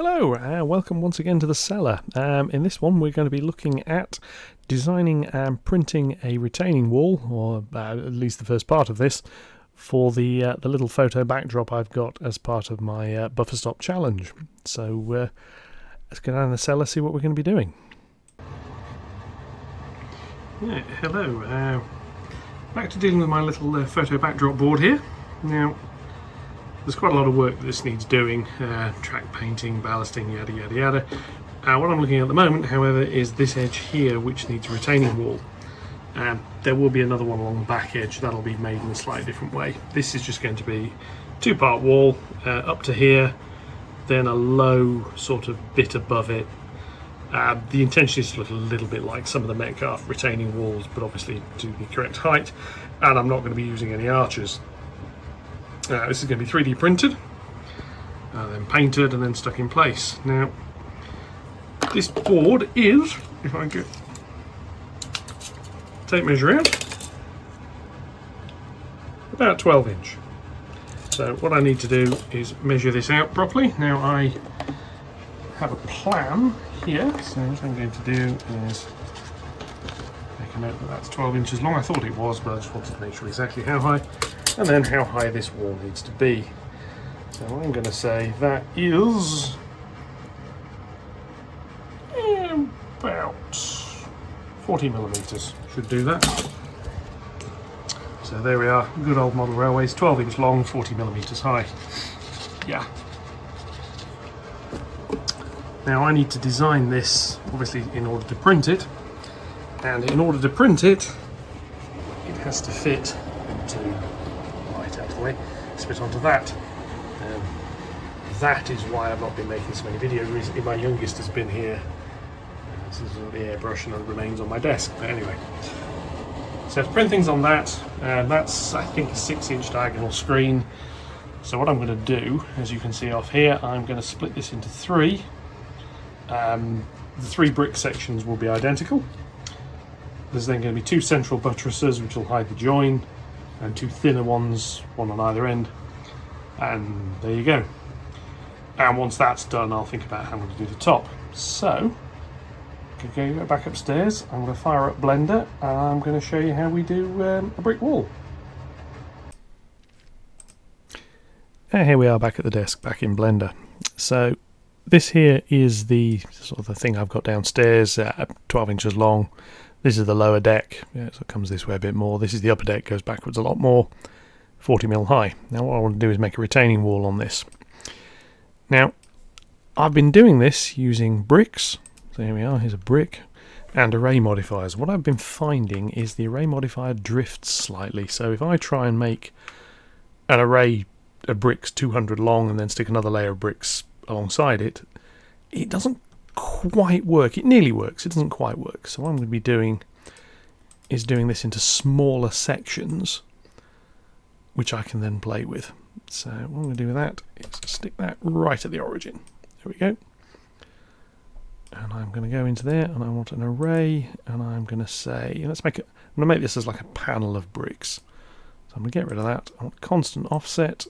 Hello, welcome once again to the cellar. In this one we're going to be looking at designing and printing a retaining wall, or at least the first part of this, for the little photo backdrop I've got as part of my buffer stop challenge. So let's go down in the cellar, see what we're going to be doing. Yeah, hello, back to dealing with my little photo backdrop board here. Now, there's quite a lot of work that this needs doing, track painting, ballasting, yada yada yada. What I'm looking at the moment, however, is this edge here, which needs a retaining wall. There will be another one along the back edge that'll be made in a slightly different way. This is just going to be two-part wall up to here, then a low sort of bit above it. The intention is to look a little bit like some of the Metcalfe retaining walls, but obviously to the correct height, and I'm not going to be using any arches. This is going to be 3D printed, then painted and then stuck in place. Now, this board is, if I get tape measure out, about 12 inch. So what I need to do is measure this out properly. Now I have a plan here, so what I'm going to do is make a note that that's 12 inches long. I thought it was, but I just wanted to make sure exactly how high. And then how high this wall needs to be. So I'm going to say that is about 40 millimeters. Should do that. So there we are, good old model railways, 12 inch long, 40 millimeters high. Yeah. Now I need to design this, obviously, in order to print it. And in order to print it, it has to fit into way, spit onto that. That is why I've not been making so many videos recently. My youngest has been here. This is the airbrush and it remains on my desk. But anyway, so to print things on that, that's I think a 6-inch diagonal screen. So what I'm going to do, as you can see off here, I'm going to split this into three. The 3 brick sections will be identical. There's then going to be 2 central buttresses which will hide the join, and 2 thinner ones, one on either end, and there you go. And once that's done, I'll think about how I'm going to do the top. So, go back upstairs, I'm going to fire up Blender, and I'm going to show you how we do a brick wall. And here we are back at the desk, back in Blender. So, this here is the sort of the thing I've got downstairs, 12 inches long. This is the lower deck, yeah, so it comes this way a bit more. This is the upper deck, goes backwards a lot more, 40 mil high. Now what I want to do is make a retaining wall on this. Now, I've been doing this using bricks, so here we are, here's a brick, and array modifiers. What I've been finding is the array modifier drifts slightly, so if I try and make an array of bricks 200 long and then stick another layer of bricks alongside it, it doesn't quite work. It nearly works, it doesn't quite work. So what I'm going to be doing is doing this into smaller sections which I can then play with. So what I'm going to do with that is stick that right at the origin. There we go. And I'm going to go into there and I want an array, and I'm going to say, let's make it, I'm going to make this as like a panel of bricks. So I'm going to get rid of that. I want constant offset.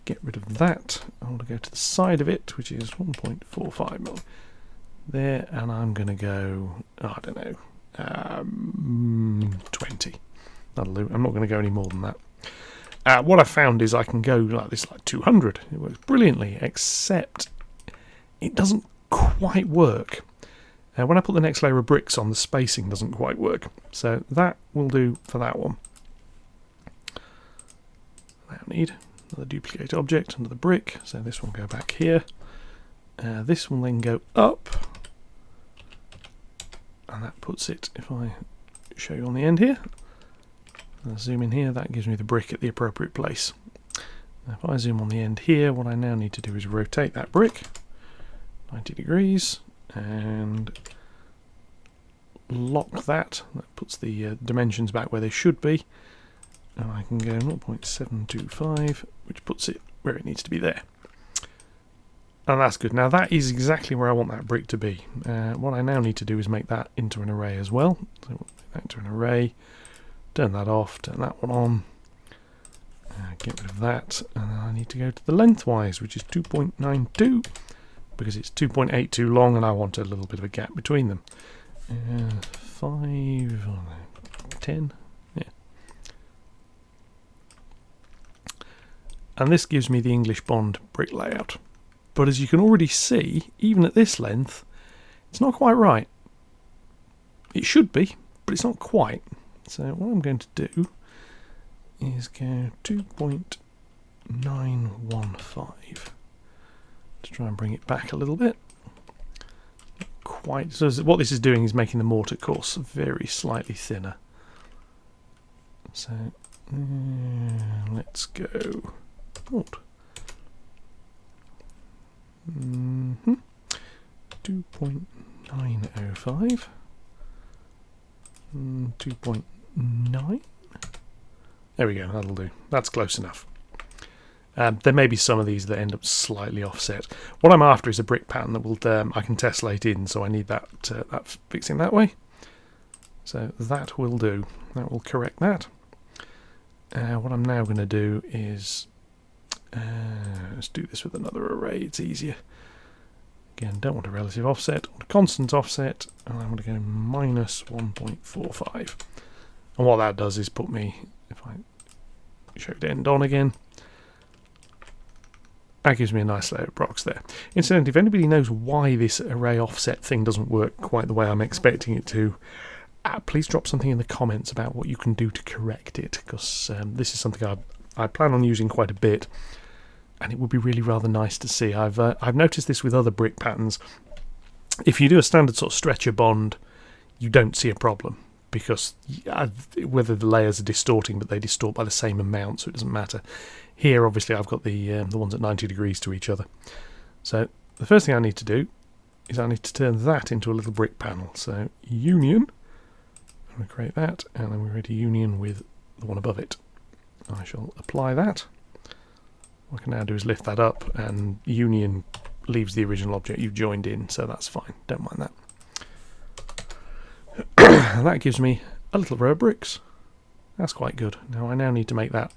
Get rid of that. I want to go to the side of it, which is 1.45 mil. There, and I'm going to go, I don't know, 20. That'll do. I'm not going to go any more than that. What I found is I can go like this, like 200. It works brilliantly, except it doesn't quite work. When I put the next layer of bricks on, the spacing doesn't quite work. So that will do for that one. I need another duplicate object under the brick. So this will go back here. This will then go up, and that puts it, if I show you on the end here, I'll zoom in here, that gives me the brick at the appropriate place. Now if I zoom on the end here, what I now need to do is rotate that brick 90 degrees and lock that. That puts the dimensions back where they should be, and I can go 0.725, which puts it where it needs to be there. And that's good. Now that is exactly where I want that brick to be. What I now need to do is make that into an array as well. So we'll make that into an array, turn that off, turn that one on, get rid of that, and then I need to go to the lengthwise, which is 2.92. because it's 2.82 long and I want a little bit of a gap between them. 5, 10, yeah. And this gives me the English bond brick layout. But as you can already see, even at this length, it's not quite right. It should be, but it's not quite. So what I'm going to do is go 2.915 to try and bring it back a little bit. Quite. So what this is doing is making the mortar course very slightly thinner. So let's go. 2.905. 2.9. There we go, that'll do. That's close enough. There may be some of these that end up slightly offset. What I'm after is a brick pattern that will I can tessellate in, so I need that fixing that way. So that will do. That will correct that. What I'm now going to do is let's do this with another array. It's easier. Again, don't want a relative offset, I want a constant offset, and I'm going to go minus 1.45. And what that does is put me, if I show it end on again, that gives me a nice layer of blocks there. Incidentally, if anybody knows why this array offset thing doesn't work quite the way I'm expecting it to, please drop something in the comments about what you can do to correct it, because this is something I plan on using quite a bit. And it would be really rather nice to see. I've noticed this with other brick patterns. If you do a standard sort of stretcher bond, you don't see a problem, because whether the layers are distorting, but they distort by the same amount, so it doesn't matter. Here, obviously, I've got the ones at 90 degrees to each other. So the first thing I need to do is I need to turn that into a little brick panel. So union, I'm going to create that, and then we're ready to union with the one above it. I shall apply that. What I can now do is lift that up, and union leaves the original object you've joined in, so that's fine, don't mind that. And that gives me a little row of bricks. That's quite good. Now I now need to make that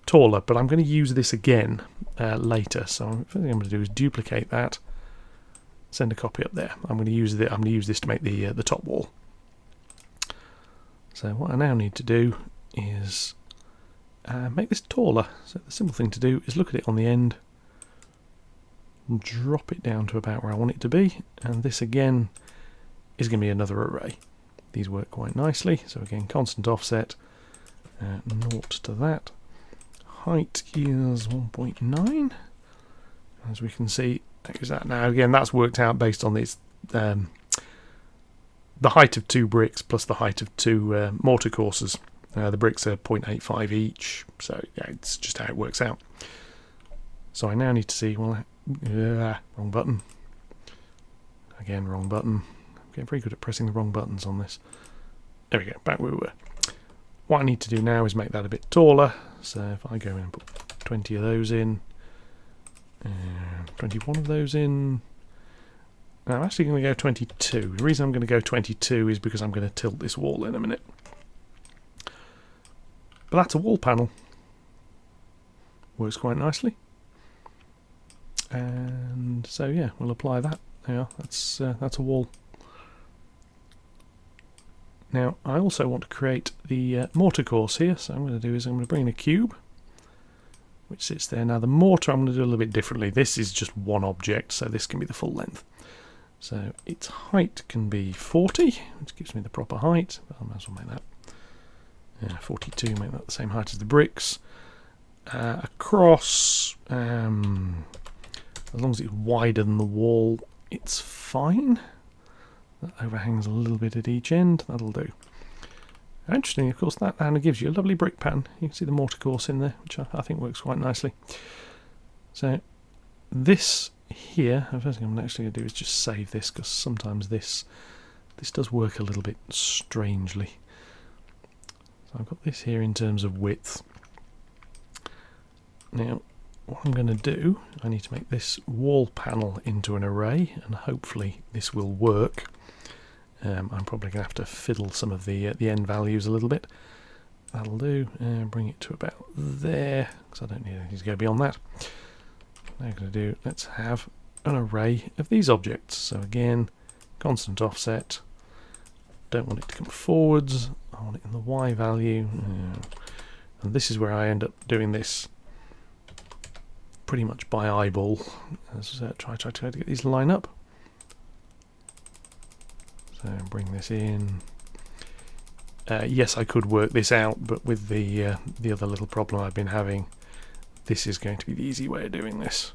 taller, but I'm going to use this again later, so the first thing I'm going to do is duplicate that, send a copy up there. I'm going to use this to make the top wall. So what I now need to do is make this taller. So the simple thing to do is look at it on the end, drop it down to about where I want it to be, and this again is going to be another array. These work quite nicely. So again, constant offset, 0 to that. Height is 1.9. As we can see, there's that. Now again, that's worked out based on this the height of 2 bricks plus the height of 2 mortar courses. The bricks are 0.85 each, so yeah, it's just how it works out. So I now need to see, well, wrong button. Again, wrong button. I'm getting very good at pressing the wrong buttons on this. There we go, back where we were. What I need to do now is make that a bit taller. So if I go in and put 20 of those in, 21 of those in. Now I'm actually going to go 22. The reason I'm going to go 22 is because I'm going to tilt this wall in a minute. But that's a wall panel. Works quite nicely. And so yeah, we'll apply that. There, that's a wall. Now I also want to create the mortar course here, so what I'm going to do is I'm going to bring in a cube which sits there. Now the mortar I'm going to do a little bit differently. This is just one object, so this can be the full length. So its height can be 40, which gives me the proper height, but I might as well make that 42, make that the same height as the bricks. Across, as long as it's wider than the wall, it's fine. That overhangs a little bit at each end, that'll do. Interesting, of course, that kind of gives you a lovely brick pattern. You can see the mortar course in there, which I think works quite nicely. So this here, the first thing I'm actually going to do is just save this, because sometimes this does work a little bit strangely. So I've got this here in terms of width. Now what I'm going to do, I need to make this wall panel into an array, and hopefully this will work. I'm probably going to have to fiddle some of the end values a little bit. That'll do. Bring it to about there, because I don't need anything to go beyond that. now I'm going to do, let's have an array of these objects. So again, constant offset. Don't want it to come forwards. I want it in the Y value. And this is where I end up doing this pretty much by eyeball. Let's try to get these to line up. So bring this in. Yes, I could work this out, but with the other little problem I've been having, this is going to be the easy way of doing this.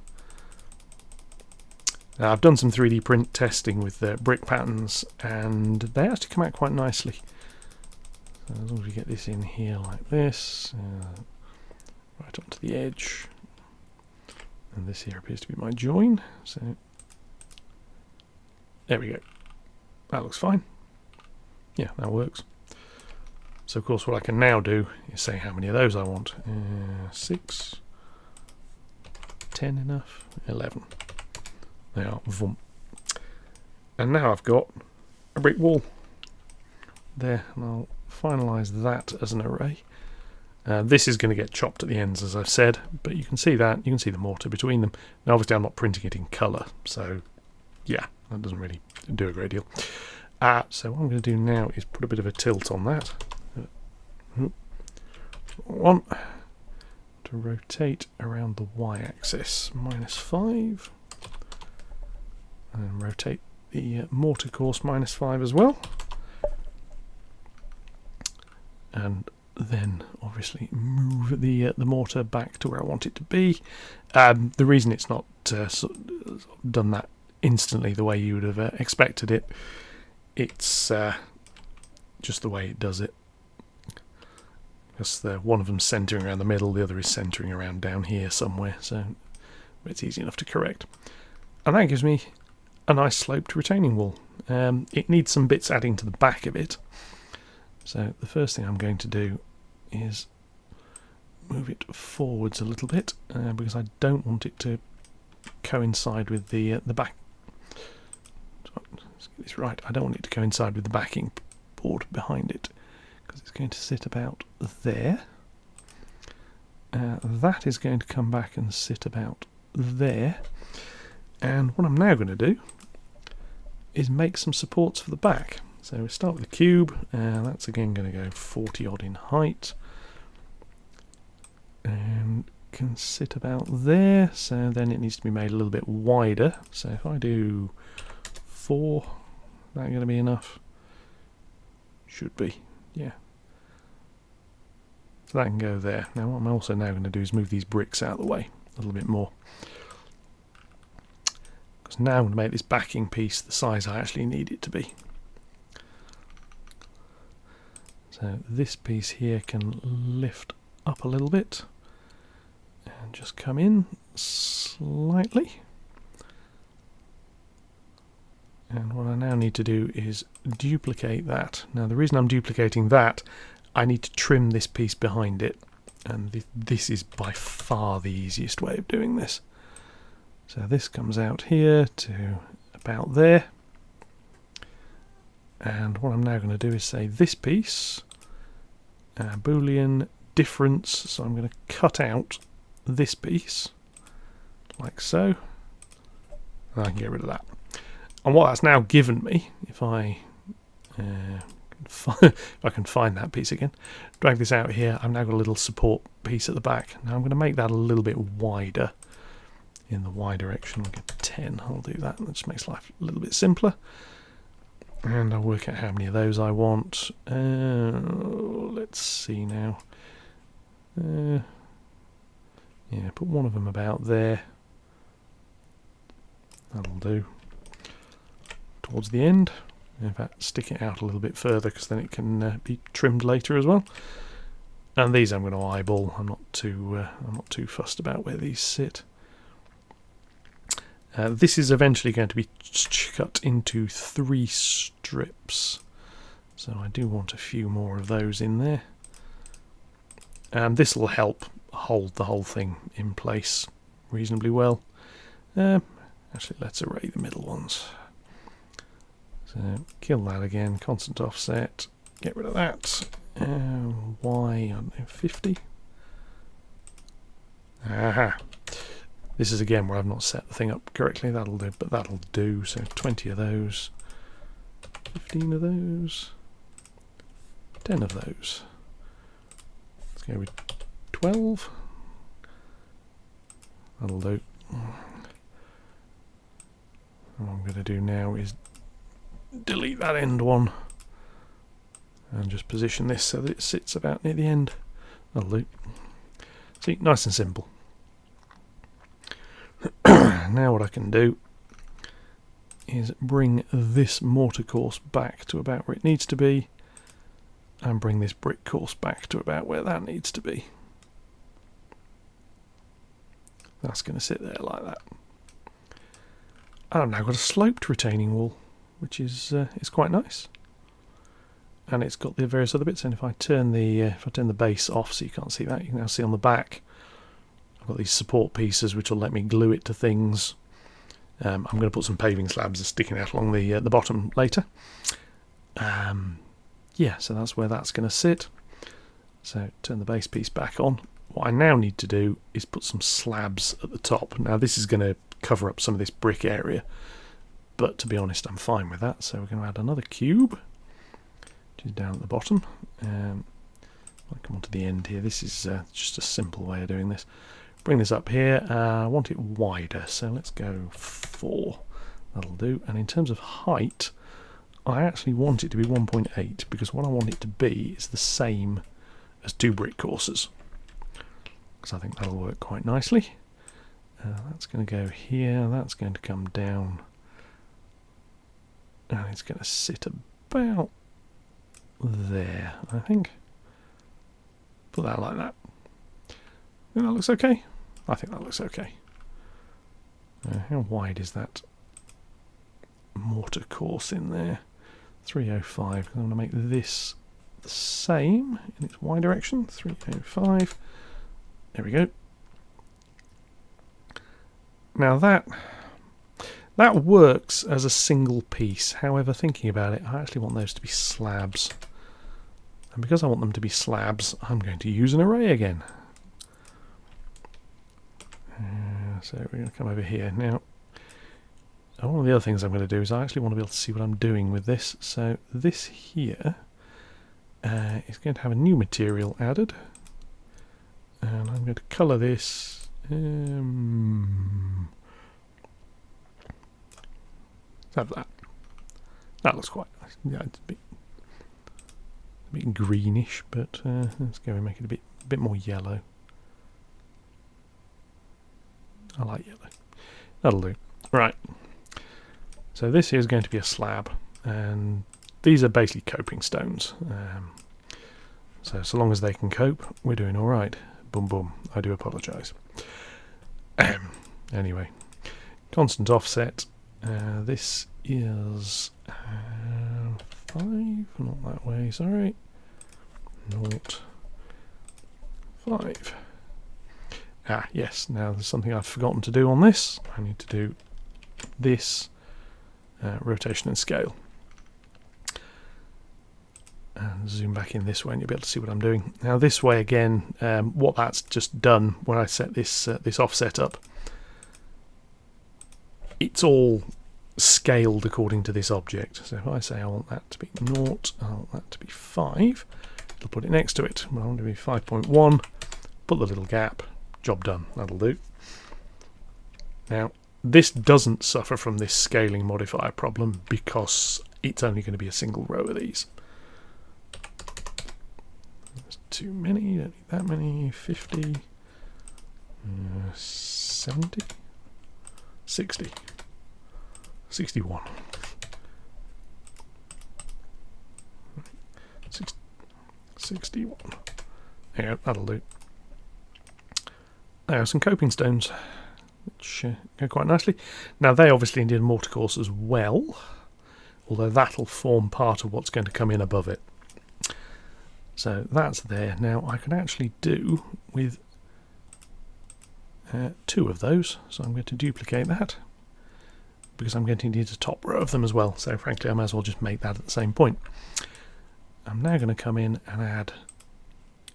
Now, I've done some 3D print testing with brick patterns, and they actually come out quite nicely. So as long as we get this in here like this, right onto the edge, and this here appears to be my join. So there we go. That looks fine. Yeah, that works. So of course what I can now do is say how many of those I want. 6, 10 enough, 11. They are. Vroom. And now I've got a brick wall there, and I'll finalise that as an array. This is going to get chopped at the ends, as I've said, but you can see that. You can see the mortar between them. Now obviously I'm not printing it in colour, so yeah, that doesn't really do a great deal. So what I'm going to do now is put a bit of a tilt on that. One to rotate around the y-axis, -5, and rotate the mortar course -5 as well, and then obviously move the mortar back to where I want it to be. The reason it's not done that instantly the way you would have expected it, it's just the way it does it. Because one of them's centering around the middle, the other is centering around down here somewhere, so it's easy enough to correct. And that gives me a nice sloped retaining wall. It needs some bits adding to the back of it. So the first thing I'm going to do is move it forwards a little bit, because I don't want it to coincide with the back. Let's get this right. I don't want it to coincide with the backing board behind it, because it's going to sit about there. That is going to come back and sit about there. And what I'm now going to do is make some supports for the back. So we start with the cube, and that's again going to go 40 odd in height, and can sit about there. So then it needs to be made a little bit wider. So if I do 4, is that going to be enough? Should be, yeah. So that can go there. Now what I'm also now going to do is move these bricks out of the way a little bit more. Because now I'm going to make this backing piece the size I actually need it to be. So this piece here can lift up a little bit and just come in slightly. And what I now need to do is duplicate that. Now the reason I'm duplicating that, I need to trim this piece behind it, and this is by far the easiest way of doing this. So this comes out here to about there, and what I'm now going to do is say this piece, Boolean difference, so I'm going to cut out this piece like so, and I can get rid of that. And what that's now given me, if I can find that piece again, drag this out here, I've now got a little support piece at the back. Now I'm going to make that a little bit wider in the Y direction. I'll get 10, I'll do that. That just makes life a little bit simpler. And I'll work out how many of those I want. Let's see now. Yeah, put one of them about there. That'll do. Towards the end. In fact, stick it out a little bit further, because then it can be trimmed later as well. And these I'm going to eyeball. I'm not too fussed about where these sit. This is eventually going to be cut into 3 strips, so I do want a few more of those in there. And this will help hold the whole thing in place reasonably well. Actually, let's array the middle ones. So kill that again, constant offset, get rid of that. Y, I don't know, 50. Aha. This is again where I've not set the thing up correctly. That'll do, but that'll do. So 20 of those, 15 of those, 10 of those. Let's go with 12. That'll do. What I'm going to do now is delete that end one and just position this so that it sits about near the end. That'll do. See, nice and simple. Now what I can do is bring this mortar course back to about where it needs to be, and bring this brick course back to about where that needs to be. That's going to sit there like that. And I've now got a sloped retaining wall, which is quite nice. And it's got the various other bits. And if I turn the base off, so you can't see that, you can now see on the back, I've got these support pieces which will let me glue it to things. I'm going to put some paving slabs sticking out along the bottom later. Yeah, so that's where that's going to sit. So turn the base piece back on. What I now need to do is put some slabs at the top. Now this is going to cover up some of this brick area, but to be honest I'm fine with that. So we're going to add another cube, which is down at the bottom. I'll come on to the end here. This is just a simple way of doing this. Bring this up here. I want it wider, so let's go 4. That'll do. And in terms of height, I actually want it to be 1.8 because what I want it to be is the same as 2 brick courses, because I think that'll work quite nicely. That's going to go here, that's going to come down, and it's going to sit about there, I think. Put that like that. Think that looks okay? I think that looks okay. How wide is that mortar course in there? 305. I'm going to make this the same in its Y direction. 305. There we go. Now that works as a single piece. However, thinking about it, I actually want those to be slabs. And because I want them to be slabs, I'm going to use an array again. So we're going to come over here. Now, one of the other things I'm going to do is I actually want to be able to see what I'm doing with this. So this here is going to have a new material added. And I'm going to colour this. Have that. That looks quite nice. Yeah, it's a bit greenish, but let's go and make it a bit more yellow. I like yellow. That'll do. Right. So this here is going to be a slab, and these are basically coping stones. So long as they can cope, we're doing all right. Boom, boom. I do apologise. Anyway, constant offset. This is 5, not that way, sorry. 0.5. Ah, yes, now there's something I've forgotten to do on this. I need to do this rotation and scale. And zoom back in this way and you'll be able to see what I'm doing. Now this way again, what that's just done when I set this this offset up, it's all scaled according to this object. So if I say I want that to be 0, I want that to be 5, it'll put it next to it. Well, I want it to be 5.1, put the little gap, job done, that'll do. Now this doesn't suffer from this scaling modifier problem because it's only going to be a single row of these. There's too many, don't need that many. 50, 70, 60, 61, 61. Yeah, that'll do. There are some coping stones which go quite nicely. Now they obviously need a mortar course as well, although that'll form part of what's going to come in above it. So that's there. Now I can actually do with 2 of those, so I'm going to duplicate that because I'm going to need a top row of them as well, so frankly I might as well just make that at the same point. I'm now going to come in and add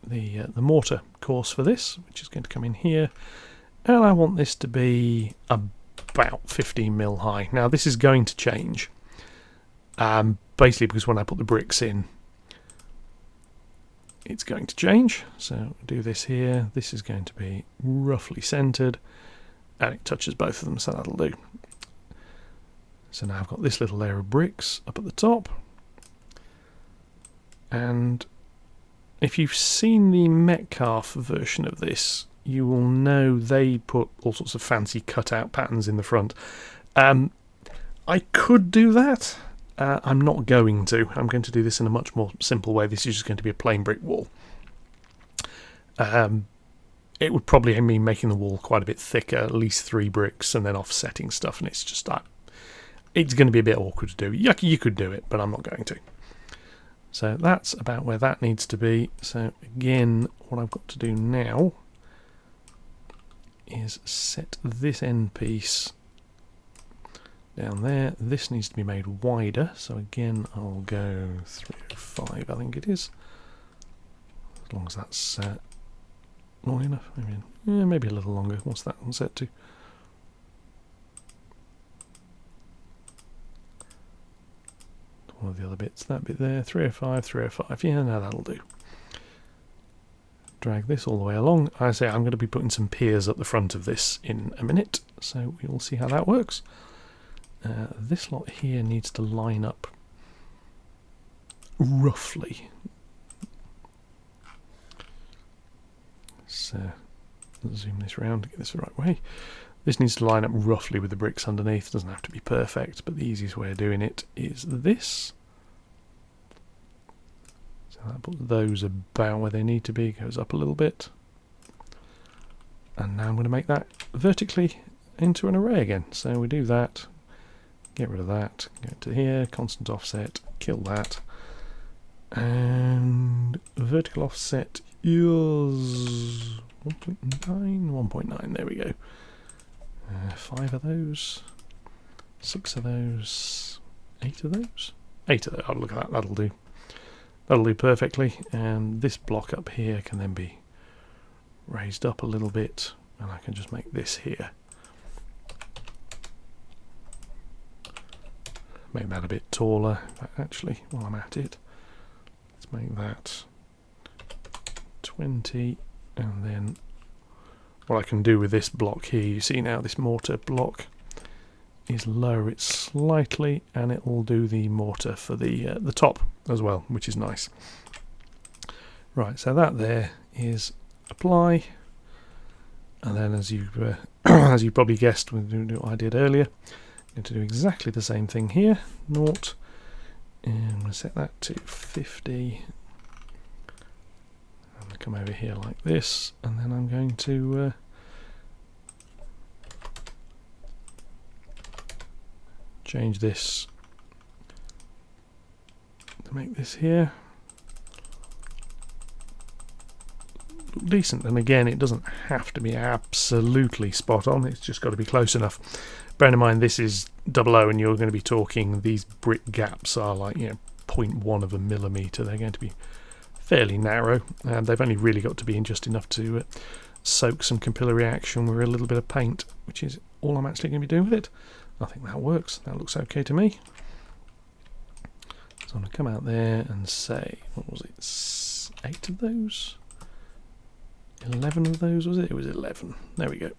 the mortar course for this, which is going to come in here, and I want this to be about 15mm high. Now this is going to change, basically because when I put the bricks in, it's going to change. So do this here. This is going to be roughly centered, and it touches both of them, so that'll do. So now I've got this little layer of bricks up at the top, and if you've seen the Metcalfe version of this, you will know they put all sorts of fancy cutout patterns in the front. I could do that. I'm not going to. I'm going to do this in a much more simple way. This is just going to be a plain brick wall. It would probably mean making the wall quite a bit thicker, at least 3 bricks, and then offsetting stuff, and it's just like, it's going to be a bit awkward to do. You could do it, but I'm not going to. So that's about where that needs to be. So again, what I've got to do now is set this end piece down there. This needs to be made wider, so again I'll go 305, I think it is, as long as that's long enough. Maybe a little longer. What's that one set to? One of the other bits, that bit there, 305, 305, yeah, no, that'll do. Drag this all the way along. I say I'm going to be putting some piers up the front of this in a minute, so we'll see how that works. This lot here needs to line up roughly. So zoom this around to get this the right way. This needs to line up roughly with the bricks underneath. It doesn't have to be perfect, but the easiest way of doing it is this. So that puts those about where they need to be, goes up a little bit. And now I'm going to make that vertically into an array again. So we do that, get rid of that, go to here, constant offset, kill that. And vertical offset is 1.9, 1.9, there we go. 5 of those, 6 of those, 8 of those, 8 of those. Oh, look at that, that'll do. That'll do perfectly. And this block up here can then be raised up a little bit, and I can just make this here. Make that a bit taller, actually, while I'm at it. Let's make that 20, and then what I can do with this block here, you see now this mortar block, is lower it slightly, and it will do the mortar for the top as well, which is nice. Right, so that there is apply, and then as you as you probably guessed with what I did earlier, I'm going to do exactly the same thing here. 0, and I'm going to set that to 50. Come over here like this, and then I'm going to change this to make this here look decent. And again, it doesn't have to be absolutely spot on, it's just got to be close enough. Bear in mind this is 00, and you're going to be talking, these brick gaps are like 0.1 of a millimetre. They're going to be fairly narrow, and they've only really got to be in just enough to soak some capillary action with a little bit of paint, which is all I'm actually going to be doing with it. I think that works. That looks okay to me. So I'm going to come out there and say, what was it, 8 of those? 11 of those, was it? It was 11. There we go.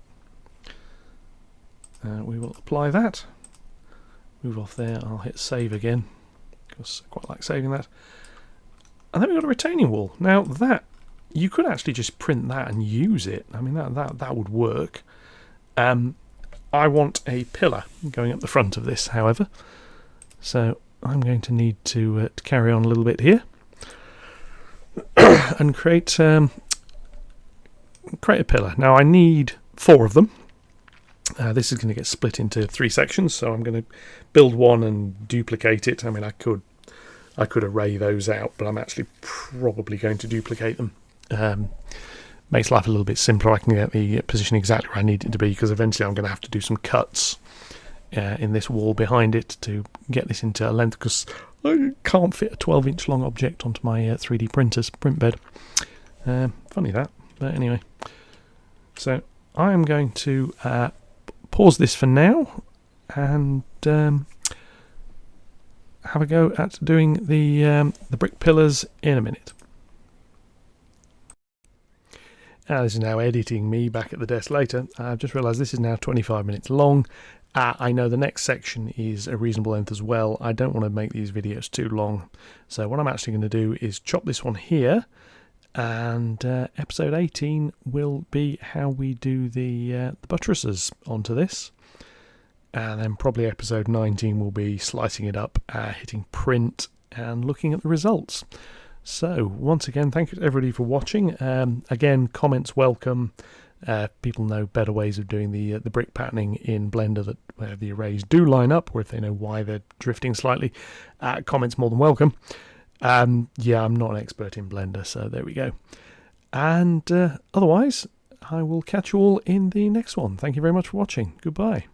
We will apply that. Move off there. I'll hit save again, because I quite like saving that. And then we've got a retaining wall. Now that, you could actually just print that and use it. I mean, that would work. I want a pillar going up the front of this, however. So I'm going to need to carry on a little bit here and create a pillar. Now I need 4 of them. This is going to get split into 3 sections, so I'm going to build one and duplicate it. I mean, I could array those out, but I'm actually probably going to duplicate them. Makes life a little bit simpler. I can get the position exactly where I need it to be, because eventually I'm going to have to do some cuts in this wall behind it to get this into a length, because I can't fit a 12-inch long object onto my 3D printer's print bed. Funny that, but anyway. So I am going to pause this for now and have a go at doing the brick pillars in a minute. This is now editing me back at the desk later. I've just realised this is now 25 minutes long. I know the next section is a reasonable length as well. I don't want to make these videos too long. So what I'm actually going to do is chop this one here. And episode 18 will be how we do the buttresses onto this. And then probably episode 19 will be slicing it up, hitting print and looking at the results. So once again, thank you to everybody for watching. Again, comments welcome. People know better ways of doing the brick patterning in Blender that where the arrays do line up, or if they know why they're drifting slightly. Comments more than welcome. Yeah, I'm not an expert in Blender, so there we go. And otherwise, I will catch you all in the next one. Thank you very much for watching. Goodbye.